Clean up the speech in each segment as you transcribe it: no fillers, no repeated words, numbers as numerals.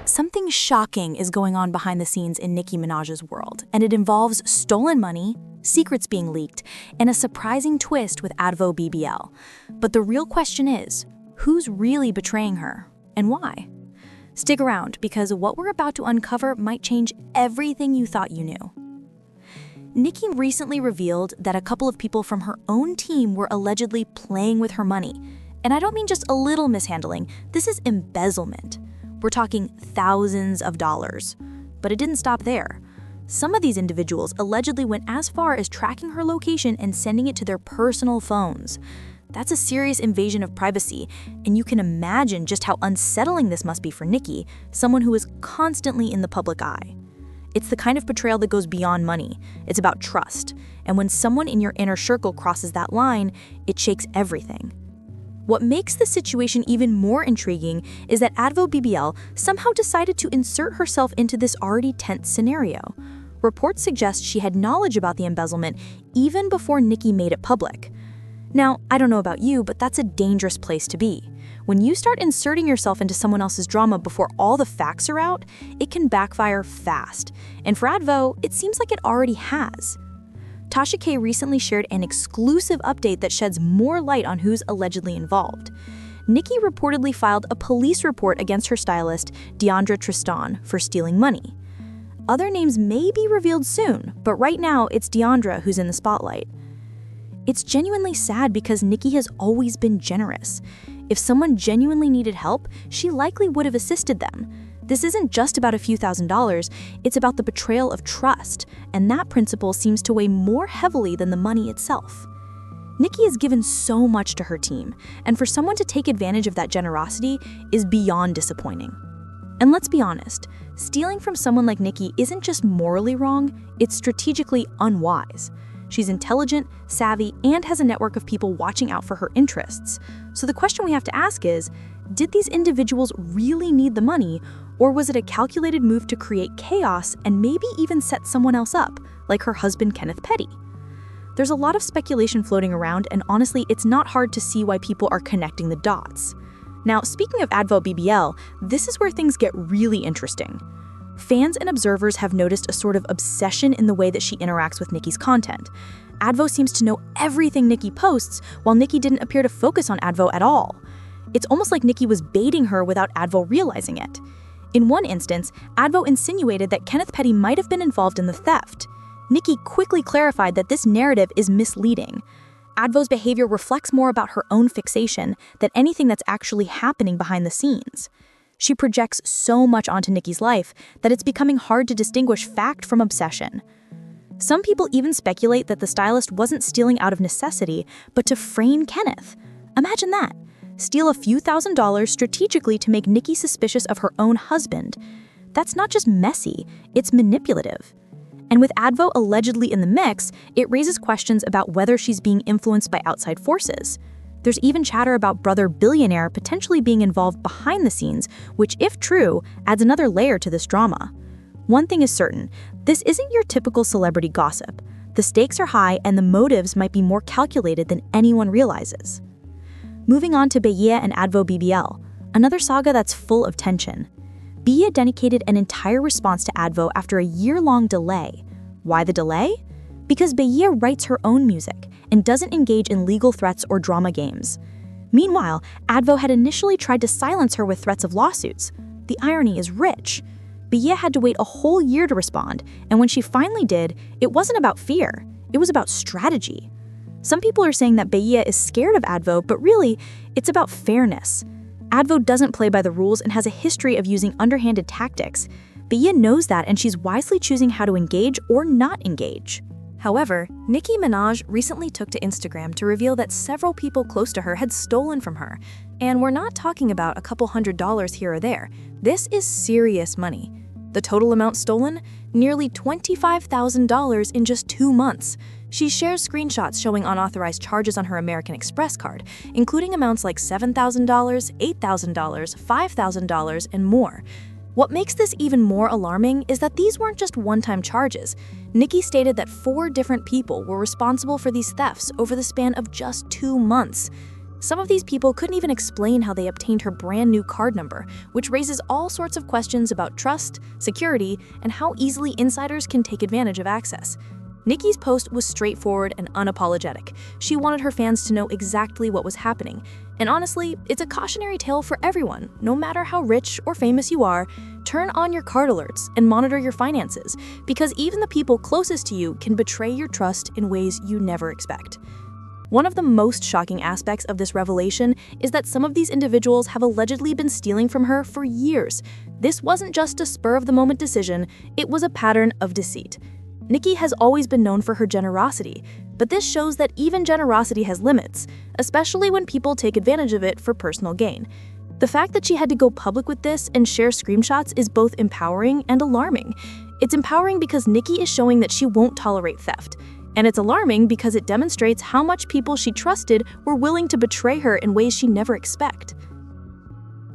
Something shocking is going on behind the scenes in Nicki Minaj's world, and it involves stolen money, secrets being leaked, and a surprising twist with Advo BBL. But the real question is, who's really betraying her, and why? Stick around, because what we're about to uncover might change everything you thought you knew. Nicki recently revealed that a couple of people from her own team were allegedly playing with her money. And I don't mean just a little mishandling, this is embezzlement. We're talking thousands of dollars. But it didn't stop there. Some of these individuals allegedly went as far as tracking her location and sending it to their personal phones. That's a serious invasion of privacy, and you can imagine just how unsettling this must be for Nicki, someone who is constantly in the public eye. It's the kind of betrayal that goes beyond money. It's about trust, and when someone in your inner circle crosses that line, it shakes everything. What makes the situation even more intriguing is that Advo BBL somehow decided to insert herself into this already tense scenario. Reports suggest she had knowledge about the embezzlement even before Nicki made it public. Now, I don't know about you, but that's a dangerous place to be. When you start inserting yourself into someone else's drama before all the facts are out, it can backfire fast. And for Advo, it seems like it already has. Tasha K recently shared an exclusive update that sheds more light on who's allegedly involved. Nicki reportedly filed a police report against her stylist, Deandra Tristan, for stealing money. Other names may be revealed soon, but right now it's Deandra who's in the spotlight. It's genuinely sad because Nicki has always been generous. If someone genuinely needed help, she likely would have assisted them. This isn't just about a few $1,000s, it's about the betrayal of trust, and that principle seems to weigh more heavily than the money itself. Nicki has given so much to her team, and for someone to take advantage of that generosity is beyond disappointing. And let's be honest, stealing from someone like Nicki isn't just morally wrong, it's strategically unwise. She's intelligent, savvy, and has a network of people watching out for her interests. So the question we have to ask is, did these individuals really need the money, or was it a calculated move to create chaos and maybe even set someone else up, like her husband Kenneth Petty? There's a lot of speculation floating around, and honestly, it's not hard to see why people are connecting the dots. Now, speaking of Advo BBL, this is where things get really interesting. Fans and observers have noticed a sort of obsession in the way that she interacts with Nicki's content. Advo seems to know everything Nicki posts, while Nicki didn't appear to focus on Advo at all. It's almost like Nicki was baiting her without Advo realizing it. In one instance, Advo insinuated that Kenneth Petty might have been involved in the theft. Nicki quickly clarified that this narrative is misleading. Advo's behavior reflects more about her own fixation than anything that's actually happening behind the scenes. She projects so much onto Nicki's life that it's becoming hard to distinguish fact from obsession. Some people even speculate that the stylist wasn't stealing out of necessity, but to frame Kenneth. Imagine that. Steal a few $1,000s strategically to make Nicki suspicious of her own husband. That's not just messy, it's manipulative. And with Advo allegedly in the mix, it raises questions about whether she's being influenced by outside forces. There's even chatter about brother billionaire potentially being involved behind the scenes, which, if true, adds another layer to this drama. One thing is certain, this isn't your typical celebrity gossip. The stakes are high and the motives might be more calculated than anyone realizes. Moving on to BIA and Advo BBL, another saga that's full of tension. BIA dedicated an entire response to Advo after a year-long delay. Why the delay? Because BIA writes her own music and doesn't engage in legal threats or drama games. Meanwhile, Advo had initially tried to silence her with threats of lawsuits. The irony is rich. BIA had to wait a whole year to respond, and when she finally did, it wasn't about fear, it was about strategy. Some people are saying that BIA is scared of Advo, but really, it's about fairness. Advo doesn't play by the rules and has a history of using underhanded tactics. BIA knows that, and she's wisely choosing how to engage or not engage. However, Nicki Minaj recently took to Instagram to reveal that several people close to her had stolen from her. And we're not talking about a couple $100s here or there. This is serious money. The total amount stolen? Nearly $25,000 in just 2 months. She shares screenshots showing unauthorized charges on her American Express card, including amounts like $7,000, $8,000, $5,000, and more. What makes this even more alarming is that these weren't just one-time charges. Nicki stated that 4 different people were responsible for these thefts over the span of just 2 months. Some of these people couldn't even explain how they obtained her brand new card number, which raises all sorts of questions about trust, security, and how easily insiders can take advantage of access. Nicki's post was straightforward and unapologetic. She wanted her fans to know exactly what was happening. And honestly, it's a cautionary tale for everyone. No matter how rich or famous you are, turn on your card alerts and monitor your finances, because even the people closest to you can betray your trust in ways you never expect. One of the most shocking aspects of this revelation is that some of these individuals have allegedly been stealing from her for years. This wasn't just a spur-of-the-moment decision, it was a pattern of deceit. Nicki has always been known for her generosity, but this shows that even generosity has limits, especially when people take advantage of it for personal gain. The fact that she had to go public with this and share screenshots is both empowering and alarming. It's empowering because Nicki is showing that she won't tolerate theft. And it's alarming because it demonstrates how much people she trusted were willing to betray her in ways she never expected.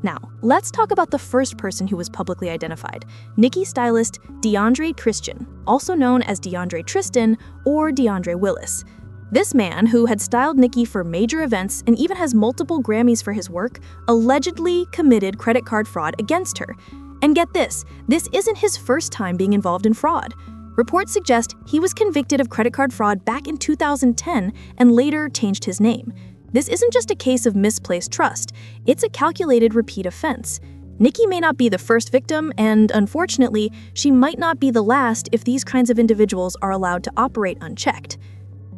Now, let's talk about the first person who was publicly identified, Nicki stylist DeAndre Christian, also known as DeAndre Tristan or DeAndre Willis. This man, who had styled Nicki for major events and even has multiple Grammys for his work, allegedly committed credit card fraud against her. And get this isn't his first time being involved in fraud. Reports suggest he was convicted of credit card fraud back in 2010 and later changed his name. This isn't just a case of misplaced trust, it's a calculated repeat offense. Nicki may not be the first victim, and unfortunately, she might not be the last if these kinds of individuals are allowed to operate unchecked.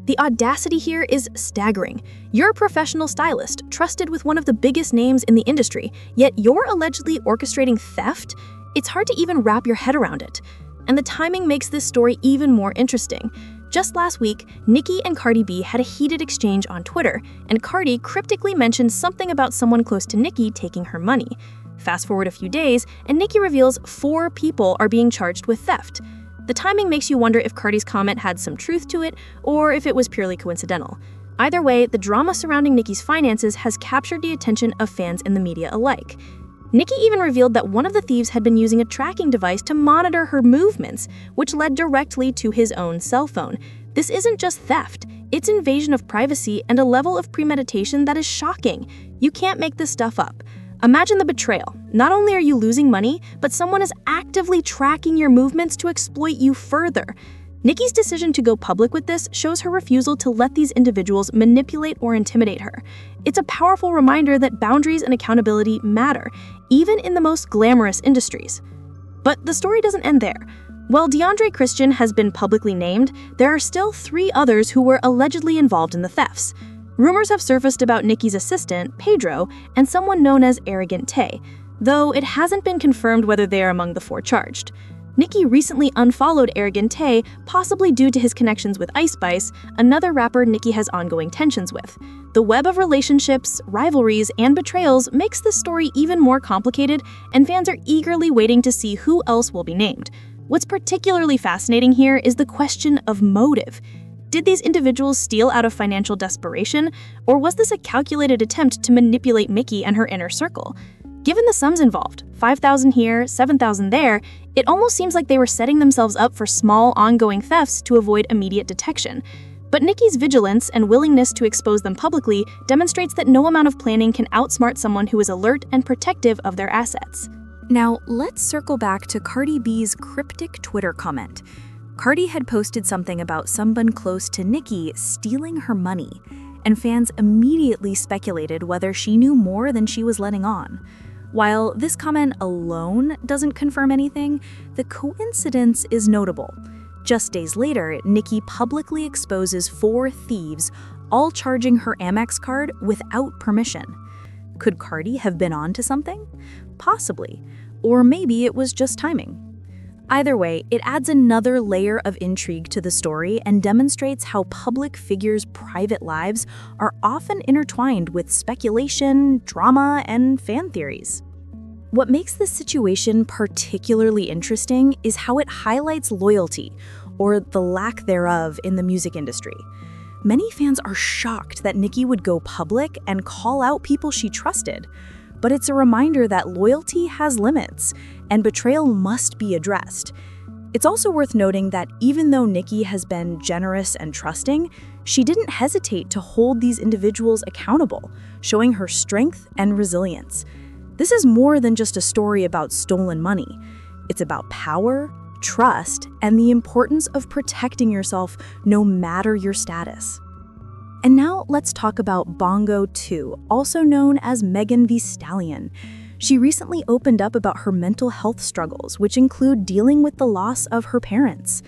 The audacity here is staggering. You're a professional stylist, trusted with one of the biggest names in the industry, yet you're allegedly orchestrating theft? It's hard to even wrap your head around it. And the timing makes this story even more interesting. Just last week, Nicki and Cardi B had a heated exchange on Twitter, and Cardi cryptically mentioned something about someone close to Nicki taking her money. Fast forward a few days, and Nicki reveals 4 people are being charged with theft. The timing makes you wonder if Cardi's comment had some truth to it, or if it was purely coincidental. Either way, the drama surrounding Nicki's finances has captured the attention of fans and the media alike. Nicki even revealed that one of the thieves had been using a tracking device to monitor her movements, which led directly to his own cell phone. This isn't just theft, it's invasion of privacy and a level of premeditation that is shocking. You can't make this stuff up. Imagine the betrayal. Not only are you losing money, but someone is actively tracking your movements to exploit you further. Nicki's decision to go public with this shows her refusal to let these individuals manipulate or intimidate her. It's a powerful reminder that boundaries and accountability matter, even in the most glamorous industries. But the story doesn't end there. While DeAndre Christian has been publicly named, there are still 3 others who were allegedly involved in the thefts. Rumors have surfaced about Nicki's assistant, Pedro, and someone known as Arrogant Tay, though it hasn't been confirmed whether they are among the 4 charged. Nicki recently unfollowed Arrogant Tay, possibly due to his connections with Ice Spice, another rapper Nicki has ongoing tensions with. The web of relationships, rivalries, and betrayals makes this story even more complicated, and fans are eagerly waiting to see who else will be named. What's particularly fascinating here is the question of motive. Did these individuals steal out of financial desperation, or was this a calculated attempt to manipulate Nicki and her inner circle? Given the sums involved, $5,000 here, $7,000 there, it almost seems like they were setting themselves up for small, ongoing thefts to avoid immediate detection. But Nicki's vigilance and willingness to expose them publicly demonstrates that no amount of planning can outsmart someone who is alert and protective of their assets. Now, let's circle back to Cardi B's cryptic Twitter comment. Cardi had posted something about someone close to Nicki stealing her money, and fans immediately speculated whether she knew more than she was letting on. While this comment alone doesn't confirm anything, the coincidence is notable. Just days later, Nicki publicly exposes 4 thieves, all charging her Amex card without permission. Could Cardi have been on to something? Possibly. Or maybe it was just timing. Either way, it adds another layer of intrigue to the story and demonstrates how public figures' private lives are often intertwined with speculation, drama, and fan theories. What makes this situation particularly interesting is how it highlights loyalty, or the lack thereof, in the music industry. Many fans are shocked that Nicki would go public and call out people she trusted. But it's a reminder that loyalty has limits, and betrayal must be addressed. It's also worth noting that even though Nicki has been generous and trusting, she didn't hesitate to hold these individuals accountable, showing her strength and resilience. This is more than just a story about stolen money. It's about power, trust, and the importance of protecting yourself no matter your status. And now let's talk about Bongo 2, also known as Megan Thee Stallion. She recently opened up about her mental health struggles, which include dealing with the loss of her parents.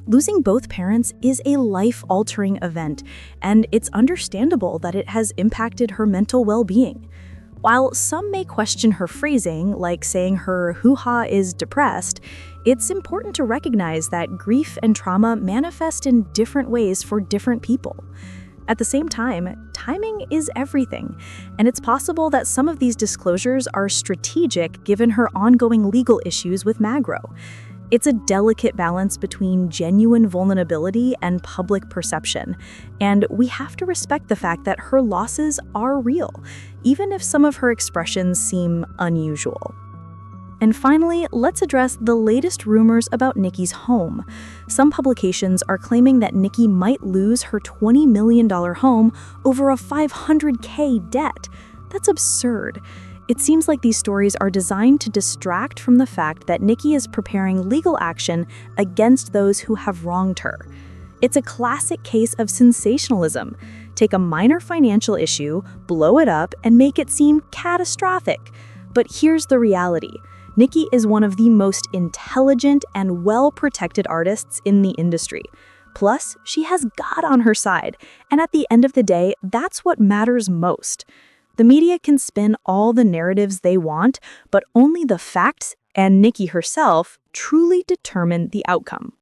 Losing both parents is a life-altering event, and it's understandable that it has impacted her mental well-being. While some may question her phrasing, like saying her hoo-ha is depressed, it's important to recognize that grief and trauma manifest in different ways for different people. At the same time, timing is everything, and it's possible that some of these disclosures are strategic given her ongoing legal issues with Magro. It's a delicate balance between genuine vulnerability and public perception, and we have to respect the fact that her losses are real, even if some of her expressions seem unusual. And finally, let's address the latest rumors about Nicki's home. Some publications are claiming that Nicki might lose her $20 million home over a $500K debt. That's absurd. It seems like these stories are designed to distract from the fact that Nicki is preparing legal action against those who have wronged her. It's a classic case of sensationalism. Take a minor financial issue, blow it up, and make it seem catastrophic. But here's the reality. Nicki is one of the most intelligent and well-protected artists in the industry. Plus, she has God on her side, and at the end of the day, that's what matters most. The media can spin all the narratives they want, but only the facts and Nicki herself truly determine the outcome.